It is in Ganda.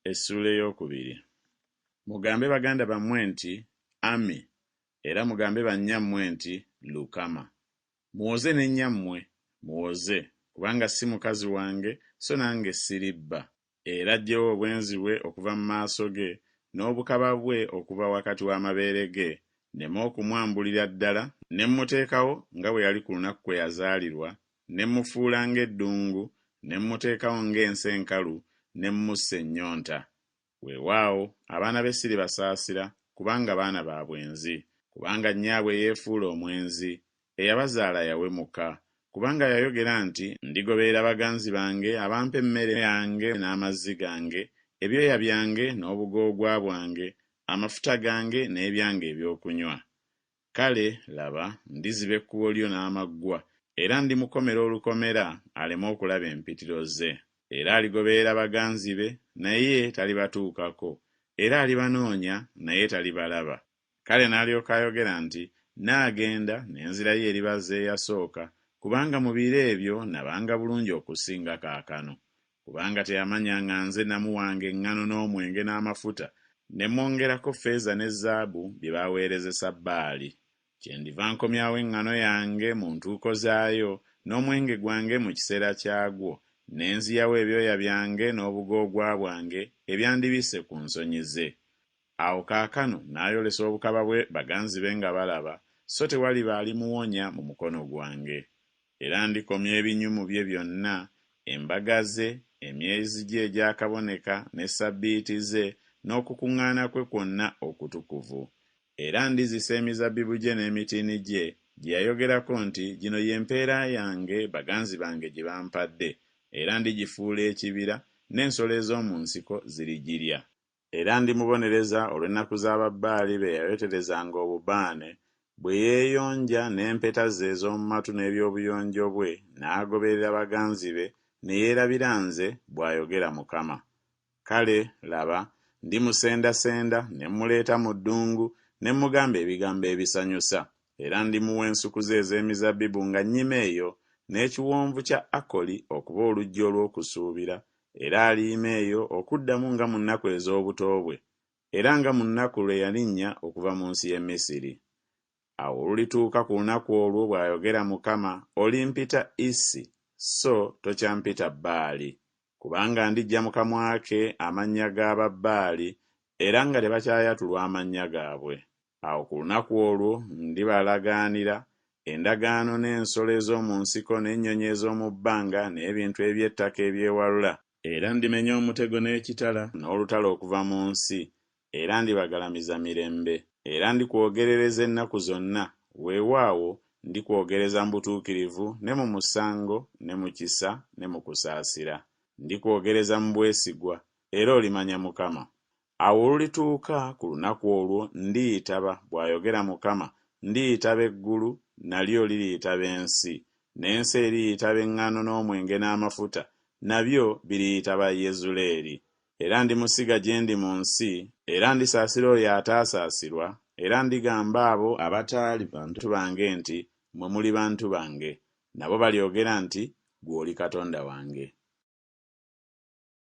Essuula eyookubiri. Mugambe baganda bammwe nti Ami, era mugambe bannyammwe nti Lukama. Muwoze ne nnyammwe, muwoze, kubanga si mukazi wange so nange siribba. Era aggyewo obwenzi bwe okuva mu maaso ge, n'obukaba bwe okuva wakati w'amabeere ge, nneme okumwambulira ddala, ne mmuteekawo nga bwe yali ku lunaku kwe yazaalirwa, ne mmufuula ng'eddungu, ne mmuteekawo ng'ensi enkalu, ne mmussa ennyonta. Weewaawo abaana be siribasaasira, kubanga baana ba bwenzi, kubanga nnyaabwe yeefuula omwenzi, eyabazaala yawemuka. Kubanga yayogera nti, ndigoberera baganzi bange abampa emmere yange n'amazzi gange, ebyoya byange n'obugoogwa bwange, amafuta gange n'ebyange ebyokunywa. Kale laba, ndiziba ekkubo lyo n'amaggwa, era ndimukomera olukomera aleme okulaba empitiro ze. Era aligoberera baganzi be, naye talibatuukako, era alibanoonya, naye talibalaba. Kale n'alyoka ayogera nti, naagenda n'enzira ye eribaza eyasooka, kubanga mu biro ebyo nabanga bulungi okusinga kaakano. Kubanga teyamanyanga nze namuwanga eŋŋano n'omwenge n'amafuta, ne mwongerako ffeeza ne zaabu bye baaweerezesa Baali. Kyendiva nkomyawo eŋŋano yange mu ntuuko zaayo, n'omwenge gwange mu kiseera kyagwo, ne nziyawo ebyoya byange n'obugoogwa bwange ebyandibisse ku nsonyi ze. Awo kaakano n'ayolesa obukaba bwe baganzi be nga balaba, so tewaliba alimuwonya mu mukono gwange. Era ndikomya ebinyumu bye byonna, embaga ze, emyezi gye egyakaboneka, ne ssabbiiti ze, n'okukuŋŋaana kwe kwonna okutukuvu. Era ndizisa emizabbibu gye n'emitiini gye, gye yayogerako nti, gino y'empeera yange baganzi bange gye bampadde, era ndigifuula ekibira, n'ensolo ez'omu nsiko zirigirya. Era ndimubonereza olw'ennaku z'Ababbaali be yayoterezanga obubaane, bwe yeeyonja n'empeta ze ez'omu matu n'ebyobuyonjo bwe, n'agoberera baganzi be, ne yeerabira nze, bw'ayogera Mukama. Kale laba, ndimusendasenda, ne mmuleeta mu ddungu, ne mmugamba ebigambo ebisanyusa, era ndimuwa ensuku ze ez'emizabbibu nga nnyima eyo, n'ekiwonvu kya Akoli okuba oluggi olw'okusuubira, era aliyima eyo okuddamu nga mu nnaku ez'obuto bwe, era nga mu nnaku lwe yalinnya okuva mu nsi y'e Misiri. Awo olulituuka ku lunaku olwo, bw'ayogera Mukama, olimpita Isi, so tokyampita Baali, kubanga ndiggya mu kamwa ke amannya g'Ababbaali, era nga tebakyayatulwa amannya gaabwe. Awo ku lunaku olwo ndibalagaanira endagaano n'ensolo ez'omu nsiko n'ennyonyi ez'omu bbanga n'ebintu eby'ettaka ebyewalula, era ndimenya omutego n'ekitala n'olutalo okuva mu nsi, era ndibagalamiza mirembe. Era ndikwogerereza ennaku zonna, weewaawo ndikwogereza mu butuukirivu ne mu musango ne mu kisa ne mu kusaasira. Ndikwogereza mu bwesigwa, era olimanya Mukama. Awo olulituuka ku lunaku olwo ndiyitaba, bw'ayogera Mukama, ndiyitaba eggulu, nalyo liriyitaba ensi, n'ensi eriyitaba eŋŋaano n'omwenge n'amafuta, nabyo biriyitaba Yezuleeri. Era ndimusiga gye ndi mu nsi, era ndisaasira oyo ataasaasirwa, era ndigamba abo abataali bantu bange nti, mmwe muli bantu bange, nabo balyogera nti, ggwe oli Katonda wange.